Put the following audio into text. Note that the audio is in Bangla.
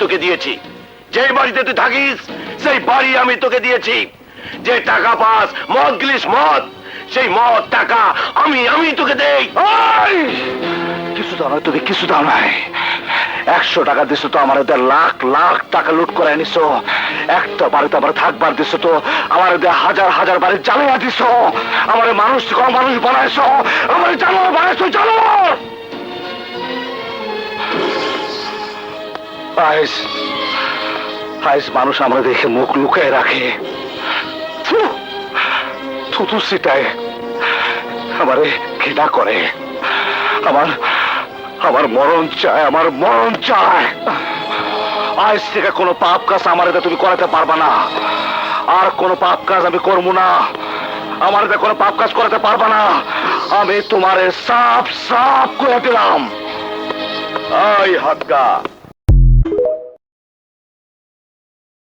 তোকে দিয়েছি। যে বাড়িতে তুই থাকিস সেই বাড়ি আমি তোকে দিয়েছি। যে টাকা পাস মদ গিলিস মদ, সেই মদ টাকা আমি আমি তোকে দেই। কিছু দাও না, তুমি কিছু দাও নাই। 100 টাকা দিছো তো আমার 1.5 লাখ টাকা লুট করে আনিছো। একটা বাড়িতে আমার থাকবার দিছো তো আমার 1000 বাড়ি জ্বালিয়ে দিছো। আমার মানুষ মানুষ বানাইছো, আমার জানোয়ার বানাইছো জানোয়ার। আইস মানুষ আমরা দেখে মুখ লুকায় রাখে, থুতু সিটায়, আমারে ঘৃণা করে। আমার মরণ চায়, আমার মরণ চায়। আজ থেকে কোনো পাপ কাজ আমার তুমি করাতে পারবা না। আর কোনো পাপ কাজ আমি করবো না। আমার কোনো পাপ কাজ করাতে পারবা না। আমি তোমারে সাফ সাফ করে দিলাম। আই হাক্কা